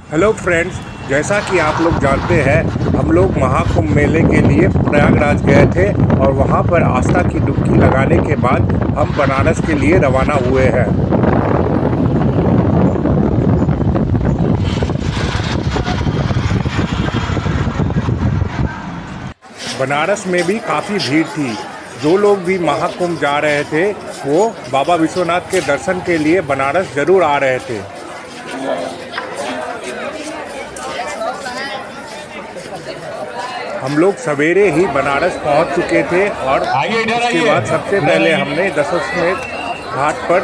Hello friends, जैसा कि आप लोग जानते हैं, हम लोग महाकुंभ मेले के लिए प्रयागराज गए थे और वहां पर आस्था की डुबकी लगाने के बाद हम बनारस के लिए रवाना हुए हैं। बनारस में भी काफ़ी भीड़ थी। जो लोग भी महाकुंभ जा रहे थे वो बाबा विश्वनाथ के दर्शन के लिए बनारस ज़रूर आ रहे थे। हम लोग सवेरे ही बनारस पहुंच चुके थे और उसके बाद सबसे पहले हमने दशाश्वमेध घाट पर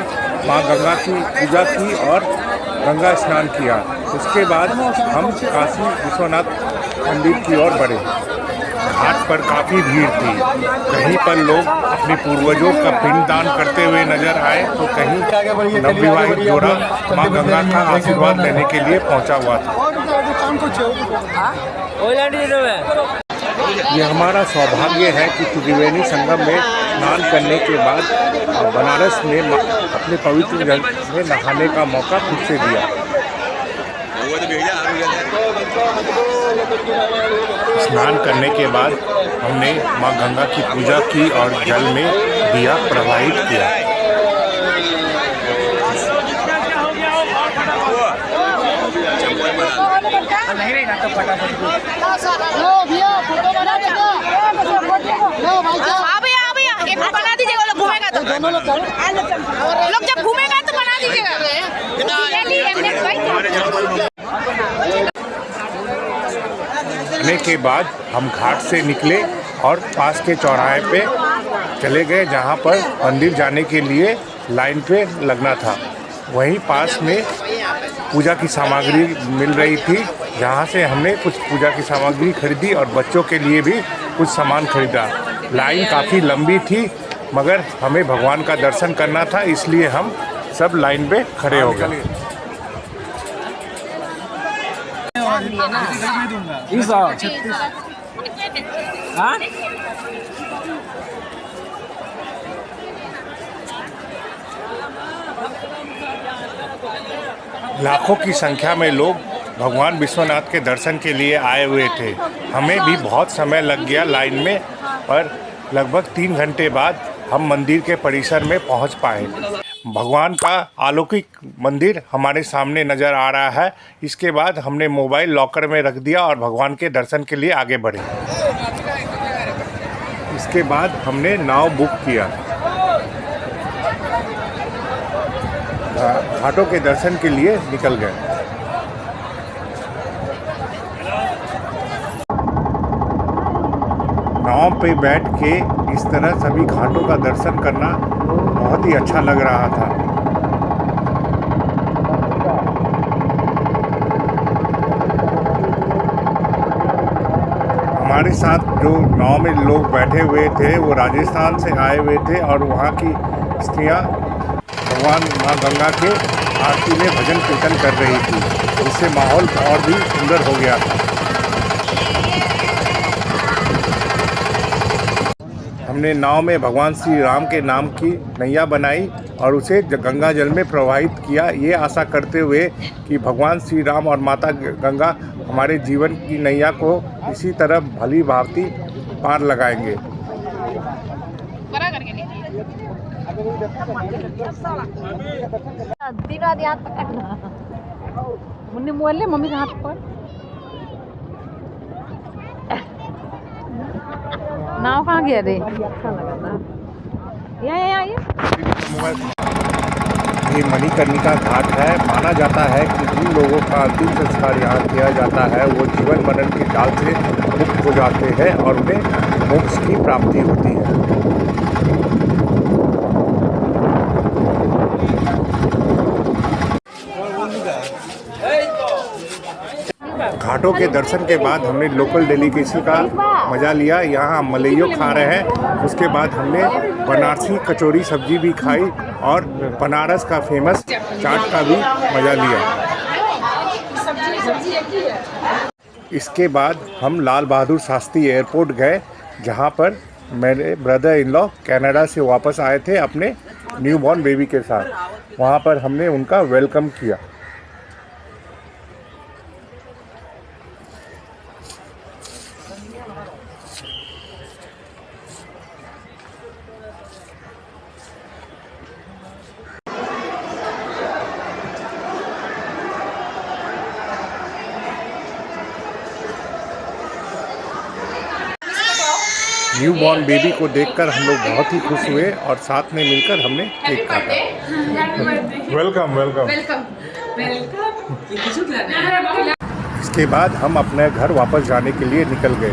मां गंगा की पूजा की और गंगा स्नान किया। उसके बाद हम काशी विश्वनाथ मंदिर की ओर बढ़े। घाट पर काफ़ी भीड़ थी। कहीं पर लोग अपने पूर्वजों का पिंडदान करते हुए नजर आए तो कहीं नवविवाहित जोड़ा मां गंगा का आशीर्वाद लेने के लिए पहुंचा हुआ था। ये हमारा सौभाग्य है कि त्रिवेणी संगम में स्नान करने के बाद बनारस में अपने पवित्र जल में नहाने का मौका खुद से दिया। स्नान करने के बाद हमने मां गंगा की पूजा की और जल में दिया प्रवाहित किया। बना दीजिएगा, वो लोग घूमेगा तो दोनों लोग जब घूमेगा तो बना दीजिएगा। के बाद हम घाट से निकले और पास के चौराहे पे चले गए जहाँ पर मंदिर जाने के लिए लाइन पे लगना था। वहीं पास में पूजा की सामग्री मिल रही थी, जहाँ से हमने कुछ पूजा की सामग्री खरीदी और बच्चों के लिए भी कुछ सामान खरीदा। लाइन काफ़ी लंबी थी मगर हमें भगवान का दर्शन करना था, इसलिए हम सब लाइन पे खड़े हो गए। लाखों की संख्या में लोग भगवान विश्वनाथ के दर्शन के लिए आए हुए थे। हमें भी बहुत समय लग गया लाइन में, पर लगभग 3 घंटे बाद हम मंदिर के परिसर में पहुंच पाए। भगवान का अलौकिक मंदिर हमारे सामने नज़र आ रहा है। इसके बाद हमने मोबाइल लॉकर में रख दिया और भगवान के दर्शन के लिए आगे बढ़े। इसके बाद हमने नाव बुक किया। घाटों के दर्शन के लिए निकल गए। नाव पे बैठ के इस तरह सभी घाटों का दर्शन करना बहुत ही अच्छा लग रहा था। हमारे साथ जो नाव में लोग बैठे हुए थे वो राजस्थान से आए हुए थे और वहाँ की स्त्रियाँ भगवान माँ गंगा के आरती में भजन कीर्तन कर रही थी, जिससे माहौल और भी सुंदर हो गया था। हमने नाव में भगवान श्री राम के नाम की नैया बनाई और उसे गंगा जल में प्रवाहित किया, ये आशा करते हुए कि भगवान श्री राम और माता गंगा हमारे जीवन की नैया को इसी तरह भली भांति पार लगाएंगे। मुन्नी मोबाइल ले मम्मी के हाथ पर। नाव कहाँ गया रे? ये मणिकर्णिका घाट है। माना जाता है कि जिन लोगों का अंतिम संस्कार यहाँ किया जाता है वो जीवन मरण के जाल से मुक्त हो जाते हैं और उन्हें मोक्ष की प्राप्ति होती है। घाटों के दर्शन के बाद हमने लोकल डेलीकेसी का मज़ा लिया। यहाँ हम मलइयो खा रहे हैं। उसके बाद हमने बनारसी कचौरी सब्जी भी खाई और बनारस का फेमस चाट का भी मज़ा लिया। इसके बाद हम लाल बहादुर शास्त्री एयरपोर्ट गए, जहाँ पर मेरे ब्रदर इन लॉ कनाडा से वापस आए थे अपने न्यूबॉर्न बेबी के साथ। वहाँ पर हमने उनका वेलकम किया। न्यू बॉर्न बेबी को देखकर हम लोग बहुत ही खुश हुए और साथ में मिलकर हमने केक काटा। Welcome welcome. इसके बाद हम अपने घर वापस जाने के लिए निकल गए।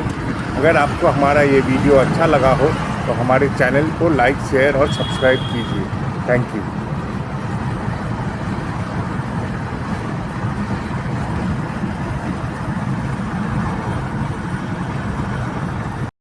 अगर आपको हमारा ये वीडियो अच्छा लगा हो तो हमारे चैनल को लाइक, शेयर और सब्सक्राइब कीजिए। Thank you.